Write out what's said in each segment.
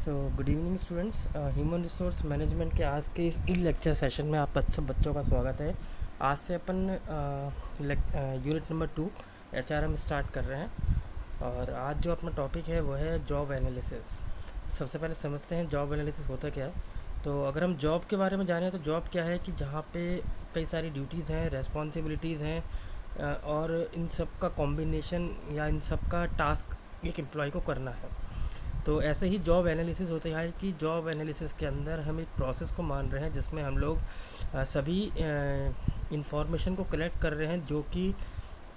So good evening students. Human resource management के आज के इस ई लेक्चर सेशन में आप सब बच्चों का स्वागत है। आज से अपन यूनिट नंबर 2 HRM स्टार्ट कर रहे हैं और आज जो अपना टॉपिक है वो है जॉब एनालिसिस। सबसे पहले समझते हैं जॉब एनालिसिस होता क्या है। तो अगर हम जॉब के बारे में जानें तो जॉब क्या है कि जहाँ पे कई सारी ड्यूटीज़ हैं, रेस्पॉन्सिबिलिटीज़ हैं और इन सब का कॉम्बिनेशन या इन सब का टास्क एक एम्प्लॉय को करना है। तो ऐसे ही जॉब एनालिसिस होता है कि जॉब एनालिसिस के अंदर हम एक प्रोसेस को मान रहे हैं जिसमें हम लोग सभी इंफॉर्मेशन को कलेक्ट कर रहे हैं जो कि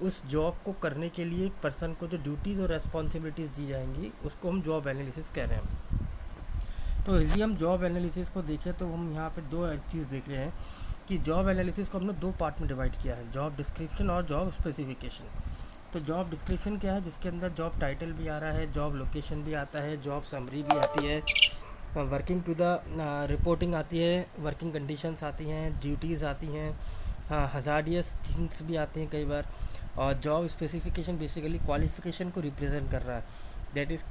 उस जॉब को करने के लिए एक पर्सन को जो ड्यूटीज़ और रेस्पॉन्सिबिलिटीज़ दी जाएंगी उसको हम जॉब एनालिसिस कह रहे हैं। तो यदि हम जॉब एनालिसिस को देखें तो हम यहाँ पे दो चीज़ देख रहे हैं कि जॉब एनालिसिस को हमने दो पार्ट में डिवाइड किया है, जॉब डिस्क्रिप्शन और जॉब स्पेसिफिकेशन। तो जॉब डिस्क्रिप्शन क्या है, जिसके अंदर जॉब टाइटल भी आ रहा है, जॉब लोकेशन भी आता है, जॉब समरी भी आती है, वर्किंग टू द रिपोर्टिंग आती है, वर्किंग कंडीशंस आती हैं, ड्यूटीज़ आती हैं, हाँ हज़ार्डियस थिंग्स भी आते हैं कई बार। और जॉब स्पेसिफिकेशन बेसिकली क्वालिफ़िकेशन को रिप्रेजेंट कर रहा है, that is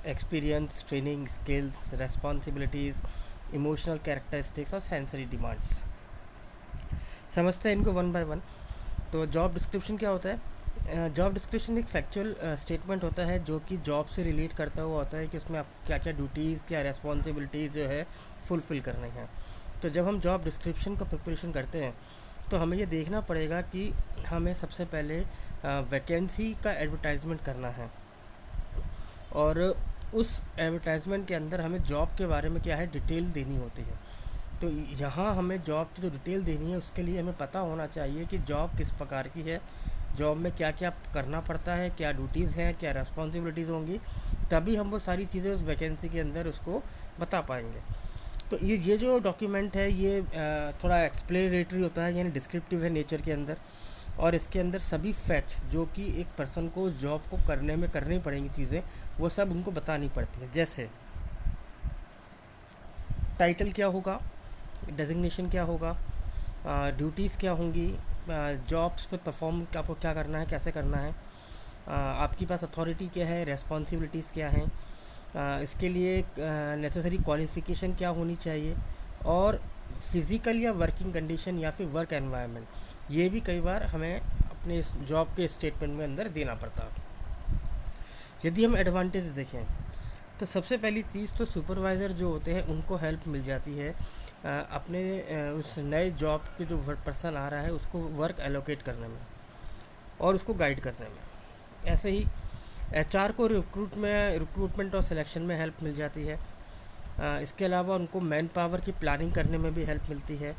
experience, training, skills, responsibilities, emotional characteristics और सेंसरी डिमांड्स। समझते हैं इनको वन बाय वन। तो जॉब डिस्क्रिप्शन क्या होता है? जॉब डिस्क्रिप्शन एक फैक्चुअल स्टेटमेंट होता है जो कि जॉब से रिलेट करता हुआ होता है कि उसमें आप क्या क्या ड्यूटीज़, क्या रेस्पॉन्सिबिलिटीज़ जो है फुलफ़िल करनी है। तो जब हम जॉब डिस्क्रिप्शन का प्रिपरेशन करते हैं तो हमें ये देखना पड़ेगा कि हमें सबसे पहले वैकेंसी का एडवर्टाइजमेंट करना है और उस एडवर्टाइजमेंट के अंदर हमें जॉब के बारे में क्या है डिटेल देनी होती है। तो यहाँ हमें जॉब की जो डिटेल देनी है उसके लिए हमें पता होना चाहिए कि जॉब किस प्रकार की है, जॉब में क्या क्या करना पड़ता है, क्या ड्यूटीज़ हैं, क्या रेस्पॉन्सिबिलिटीज़ होंगी, तभी हम वो सारी चीज़ें उस वैकेंसी के अंदर उसको बता पाएंगे। तो ये जो डॉक्यूमेंट है ये थोड़ा एक्सप्लेनेटरी होता है, यानी डिस्क्रिप्टिव है नेचर के अंदर, और इसके अंदर सभी फैक्ट्स जो कि एक पर्सन को जॉब को करने में करनी पड़ेंगी चीज़ें, वो सब उनको बतानी पड़ती हैं। जैसे टाइटल क्या होगा, डेजिग्नेशन क्या होगा, ड्यूटीज़ क्या होंगी, जॉब्स पे परफॉर्म आपको क्या करना है, कैसे करना है, आपके पास अथॉरिटी क्या है, रेस्पॉन्सिबिलिटीज़ क्या हैं, इसके लिए नेसेसरी क्वालिफ़िकेशन क्या होनी चाहिए, और फिज़िकल या वर्किंग कंडीशन या फिर वर्क एनवायरनमेंट ये भी कई बार हमें अपने इस जॉब के स्टेटमेंट में अंदर देना पड़ता है। यदि हम एडवांटेज देखें तो सबसे पहली चीज़ तो सुपरवाइज़र जो होते हैं उनको हेल्प मिल जाती है अपने उस नए जॉब के जो पर्सन आ रहा है उसको वर्क एलोकेट करने में और उसको गाइड करने में। ऐसे ही HR को रिक्रूटमेंट और सिलेक्शन में हेल्प मिल जाती है। इसके अलावा उनको मैन पावर की प्लानिंग करने में भी हेल्प मिलती है।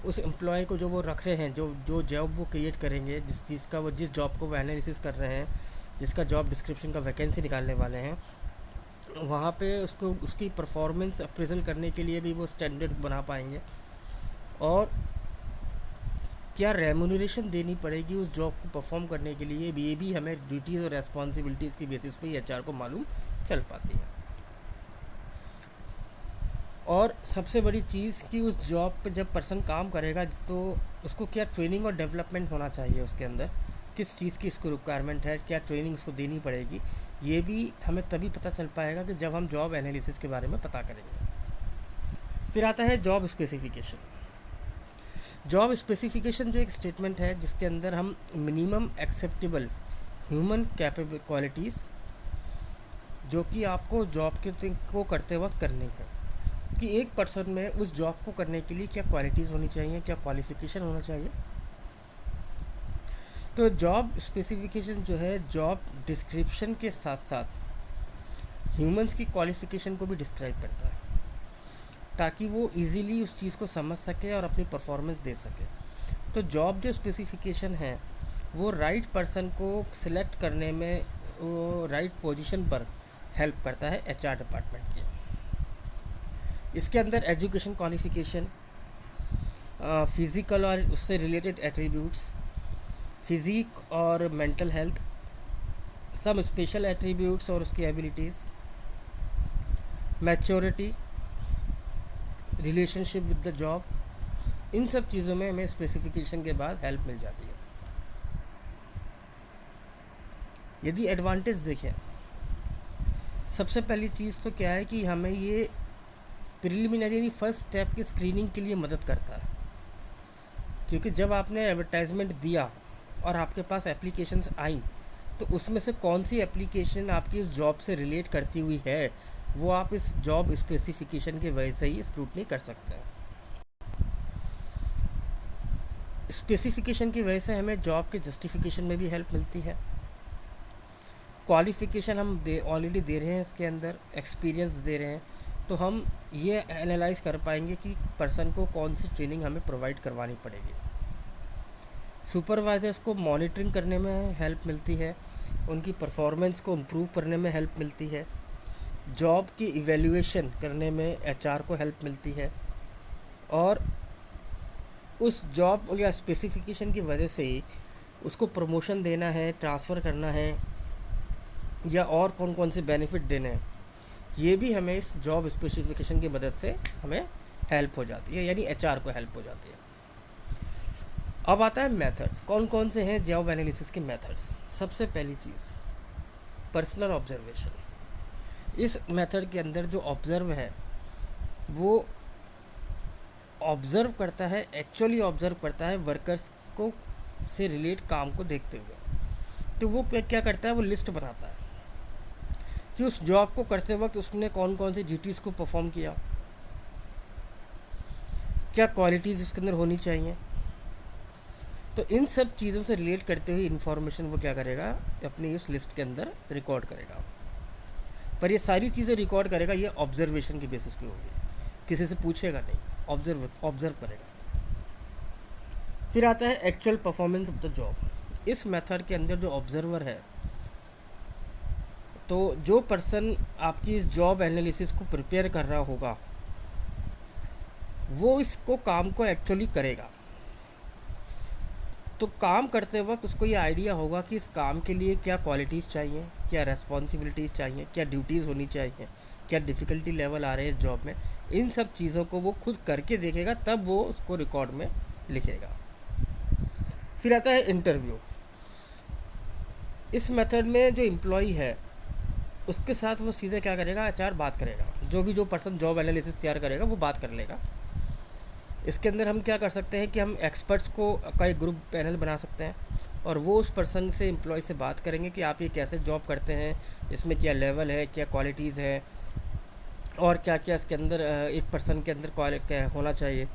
उस एम्प्लॉय को जो वो रख रहे हैं, जो जॉब वो क्रिएट करेंगे, जिस जॉब को वो एनालिसिस कर रहे हैं, जिसका जॉब डिस्क्रिप्शन का वैकेंसी निकालने वाले हैं, वहाँ पे उसको उसकी परफॉर्मेंस अप्रेजल करने के लिए भी वो स्टैंडर्ड बना पाएंगे। और क्या रेम्यूनरेशन देनी पड़ेगी उस जॉब को परफॉर्म करने के लिए, ये भी हमें ड्यूटीज़ और रेस्पॉन्सिबिलिटीज़ की बेसिस पे HR को मालूम चल पाती है। और सबसे बड़ी चीज़ कि उस जॉब पे जब पर्सन काम करेगा तो उसको क्या ट्रेनिंग और डेवलपमेंट होना चाहिए, उसके अंदर किस चीज़ की इसको रिक्वायरमेंट है, क्या ट्रेनिंग उसको देनी पड़ेगी, ये भी हमें तभी पता चल पाएगा कि जब हम जॉब एनालिसिस के बारे में पता करेंगे। फिर आता है जॉब स्पेसिफिकेशन। जॉब स्पेसिफिकेशन जो एक स्टेटमेंट है जिसके अंदर हम minimum acceptable human capable qualities जो कि आपको जॉब को करते वक्त करनी है, कि एक पर्सन में उस जॉब को करने के लिए क्या क्वालिटीज़ होनी चाहिए, क्या क्वालिफ़िकेशन होना चाहिए। तो जॉब स्पेसिफिकेशन जो है जॉब डिस्क्रिप्शन के साथ साथ ह्यूमंस की क्वालिफ़िकेशन को भी डिस्क्राइब करता है ताकि वो इजीली उस चीज़ को समझ सके और अपनी परफॉर्मेंस दे सके। तो जॉब जो स्पेसिफिकेशन है वो राइट पर्सन को सिलेक्ट करने में, वो राइट पोजीशन पर हेल्प करता है HR डिपार्टमेंट की। इसके अंदर एजुकेशन क्वालिफ़िकेशन, फिज़िकल और उससे रिलेटेड एट्रीब्यूट्स, फिज़िक और mental health, some special attributes और उसकी abilities, maturity, relationship with the job, इन सब चीज़ों में हमें स्पेसिफिकेशन के बाद हेल्प मिल जाती है। यदि एडवांटेज देखें, सबसे पहली चीज़ तो क्या है कि हमें ये प्रिलिमिनरी यानी फर्स्ट स्टेप की स्क्रीनिंग के लिए मदद करता है, क्योंकि जब आपने एडवर्टाइजमेंट दिया और आपके पास एप्लीकेशंस आई, तो उसमें से कौन सी एप्लीकेशन आपकी उस जॉब से रिलेट करती हुई है, वो आप इस जॉब स्पेसिफिकेशन की वजह से ही स्क्रूटनी कर सकते हैं। स्पेसिफिकेशन की वजह से हमें जॉब के जस्टिफिकेशन में भी हेल्प मिलती है। क्वालिफ़िकेशन हम ऑलरेडी दे रहे हैं, इसके अंदर एक्सपीरियंस दे रहे हैं, तो हम ये एनालाइज कर पाएंगे कि पर्सन को कौन सी ट्रेनिंग हमें प्रोवाइड करवानी पड़ेगी। सुपरवाइजर्स को मॉनिटरिंग करने में हेल्प मिलती है, उनकी परफॉर्मेंस को इम्प्रूव करने में हेल्प मिलती है, जॉब की इवैल्यूएशन करने में एचआर को हेल्प मिलती है, और उस जॉब या स्पेसिफिकेशन की वजह से ही उसको प्रमोशन देना है, ट्रांसफ़र करना है, या और कौन कौन से बेनिफिट देने हैं, ये भी हमें इस जॉब स्पेसिफिकेशन की मदद से हमें हेल्प हो जाती है, यानी एचआर को हेल्प हो जाती है। अब आता है मेथड्स, कौन कौन से हैं जॉब एनालिसिस के मेथड्स। सबसे पहली चीज़ पर्सनल ऑब्जर्वेशन। इस मेथड के अंदर जो ऑब्ज़र्व है वो ऑब्ज़र्व करता है, एक्चुअली ऑब्ज़र्व करता है वर्कर्स को से रिलेट काम को देखते हुए। तो वो क्या करता है, वो लिस्ट बनाता है कि उस जॉब को करते वक्त उसने कौन कौन सी ड्यूटीज़ को परफॉर्म किया, क्या क्वालिटीज़ उसके अंदर होनी चाहिए। तो इन सब चीज़ों से रिलेट करते हुए इन्फॉर्मेशन वो क्या करेगा, अपनी उस लिस्ट के अंदर रिकॉर्ड करेगा। पर ये सारी चीज़ें रिकॉर्ड करेगा ये ऑब्जर्वेशन की बेसिस पे होगी, किसी से पूछेगा नहीं, ऑब्जर्व करेगा। फिर आता है actual performance of the job. इस मेथड के अंदर जो ऑब्जर्वर है, तो जो पर्सन आपकी इस जॉब एनालिसिस को प्रिपेयर कर रहा होगा वो इसको काम को एक्चुअली करेगा। तो काम करते वक्त उसको ये आइडिया होगा कि इस काम के लिए क्या क्वालिटीज़ चाहिए, क्या रेस्पॉन्सिबिलिटीज़ चाहिए, क्या ड्यूटीज़ होनी चाहिए, क्या डिफ़िकल्टी लेवल आ रहे हैं इस जॉब में। इन सब चीज़ों को वो खुद करके देखेगा, तब वो उसको रिकॉर्ड में लिखेगा। फिर आता है इंटरव्यू। इस मेथड में जो एम्प्लॉई है उसके साथ वो सीधे क्या करेगा, एचआर बात करेगा। जो पर्सन जॉब एनालिसिस तैयार करेगा वो बात कर लेगा। इसके अंदर हम क्या कर सकते हैं कि हम एक्सपर्ट्स को का एक ग्रुप पैनल बना सकते हैं, और वो उस पर्सन से, एम्प्लॉय से बात करेंगे कि आप ये कैसे जॉब करते हैं, इसमें क्या लेवल है, क्या क्वालिटीज़ है, और क्या क्या इसके अंदर एक पर्सन के अंदर क्या होना चाहिए।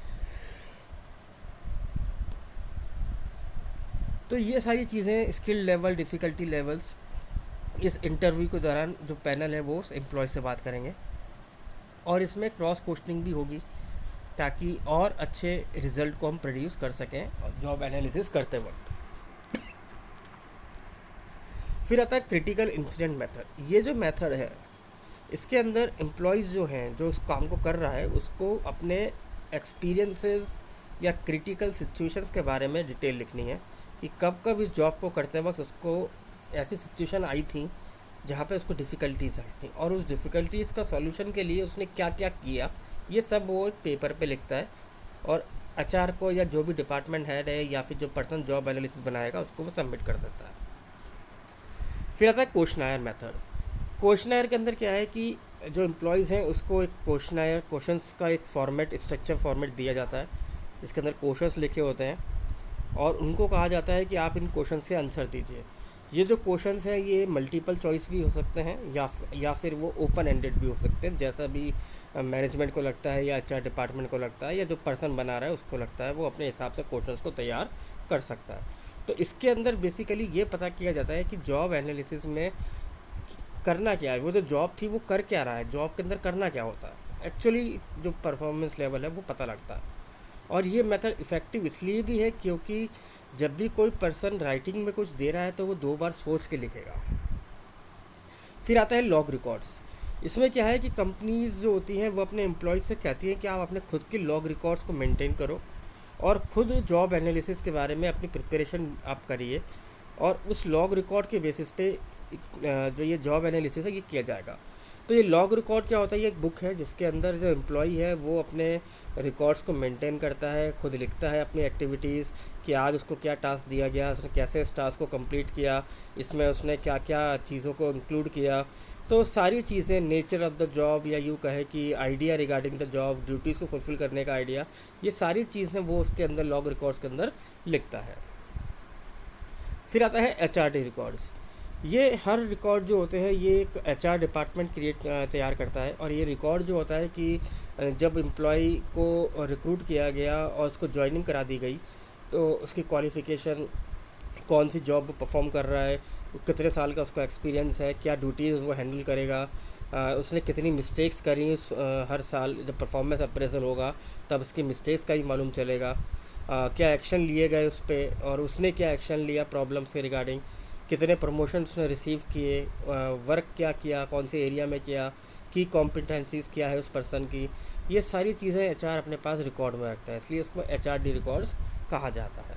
तो ये सारी चीज़ें, स्किल लेवल, डिफ़िकल्टी लेवल्स, इस इंटरव्यू के दौरान जो पैनल है वो एम्प्लॉय से बात करेंगे, और इसमें क्रॉस क्वेश्चनिंग भी होगी ताकि और अच्छे रिज़ल्ट को हम प्रोड्यूस कर सकें जॉब एनालिसिस करते वक्त। फिर आता है क्रिटिकल इंसिडेंट मेथड। ये जो मेथड है इसके अंदर एम्प्लॉयज़ जो हैं, जो उस काम को कर रहा है, उसको अपने एक्सपीरियंसेस या क्रिटिकल सिचुएशंस के बारे में डिटेल लिखनी है कि कब कब इस जॉब को करते वक्त उसको ऐसी सिचुएशन आई थी जहाँ पे उसको डिफ़िकल्टीज़ आई थी, और उस डिफ़िकल्टीज़ का सॉल्यूशन के लिए उसने क्या क्या किया। ये सब वो एक पेपर पे लिखता है, और एचआर को या जो भी डिपार्टमेंट हेड है या फिर जो पर्सन जॉब एनालिसिस बनाएगा उसको वो सबमिट कर देता है। फिर आता है क्वेश्चनायर मेथड। क्वेश्चनायर के अंदर क्या है कि जो एम्प्लॉयज़ हैं उसको एक क्वेश्चनायर, क्वेश्चंस का एक फॉर्मेट, स्ट्रक्चर फॉर्मेट दिया जाता है, इसके अंदर क्वेश्चंस लिखे होते हैं, और उनको कहा जाता है कि आप इन क्वेश्चन से आंसर दीजिए। ये जो क्वेश्चंस हैं ये मल्टीपल चॉइस भी हो सकते हैं, या फिर वो ओपन एंडेड भी हो सकते हैं, जैसा भी मैनेजमेंट को लगता है या एचआर डिपार्टमेंट को लगता है या जो पर्सन बना रहा है उसको लगता है, वो अपने हिसाब से क्वेश्चंस को तैयार कर सकता है। तो इसके अंदर बेसिकली ये पता किया जाता है कि जॉब एनालिसिस में करना क्या है, वो जो जॉब थी वो कर क्या रहा है, जॉब के अंदर करना क्या होता है, एक्चुअली जो परफॉर्मेंस लेवल है वो पता लगता है। और ये मेथड इफ़ेक्टिव इसलिए भी है क्योंकि जब भी कोई पर्सन राइटिंग में कुछ दे रहा है तो वो 2 बार सोच के लिखेगा। फिर आता है लॉग रिकॉर्ड्स। इसमें क्या है कि कंपनीज जो होती हैं वो अपने एम्प्लॉयज़ से कहती हैं कि आप अपने खुद के लॉग रिकॉर्ड्स को मेंटेन करो, और खुद जॉब एनालिसिस के बारे में अपनी प्रिपरेशन आप करिए, और उस लॉग रिकॉर्ड के बेसिस पे जो ये जॉब एनालिसिस है ये किया जाएगा। तो ये लॉग रिकॉर्ड क्या होता है, ये एक बुक है जिसके अंदर जो एम्प्लॉई है वो अपने रिकॉर्ड्स को मेंटेन करता है, खुद लिखता है अपनी एक्टिविटीज़ कि आज उसको क्या टास्क दिया गया, उसने कैसे इस टास्क को कंप्लीट किया, इसमें उसने क्या क्या चीज़ों को इंक्लूड किया, तो सारी चीज़ें, नेचर ऑफ द जॉब या यूँ कहें कि idea regarding the job, duties को फुलफ़िल करने का आइडिया, ये सारी चीज़ें वो उसके अंदर लॉग रिकॉर्ड्स के अंदर लिखता है। फिर आता है HRD रिकॉर्ड्स। ये हर रिकॉर्ड जो होते हैं ये एक HR डिपार्टमेंट तैयार करता है, और ये रिकॉर्ड जो होता है कि जब एम्प्लॉय को रिक्रूट किया गया और उसको जॉइनिंग करा दी गई, तो उसकी क्वालिफ़िकेशन, कौन सी जॉब वो परफॉर्म कर रहा है, कितने साल का उसका एक्सपीरियंस है, क्या ड्यूटीज़ वो हैंडल करेगा, उसने कितनी मिस्टेक्स करी हर साल जब परफॉर्मेंस अप्रेजल होगा तब उसकी मिस्टेक्स का भी मालूम चलेगा, क्या एक्शन लिए गए उस पर और उसने क्या एक्शन लिया प्रॉब्लम्स के रिगार्डिंग, कितने प्रमोशंस उसने रिसीव किए, वर्क क्या किया, कौन से एरिया में किया, की कॉम्पिटेंसीज़ क्या है उस पर्सन की। ये सारी चीज़ें HR अपने पास रिकॉर्ड में रखता है, इसलिए इसको HRD रिकॉर्ड्स कहा जाता है।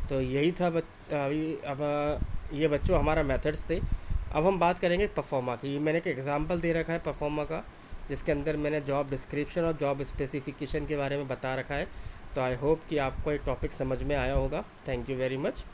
तो यही था अभी अब ये बच्चों हमारा मेथड्स थे। अब हम बात करेंगे परफॉर्मा की। मैंने एक एग्जांपल दे रखा है परफॉर्मा का, जिसके अंदर मैंने जॉब डिस्क्रिप्शन और जॉब स्पेसिफिकेशन के बारे में बता रखा है। तो आई होप कि आपको एक टॉपिक समझ में आया होगा। Thank you very much.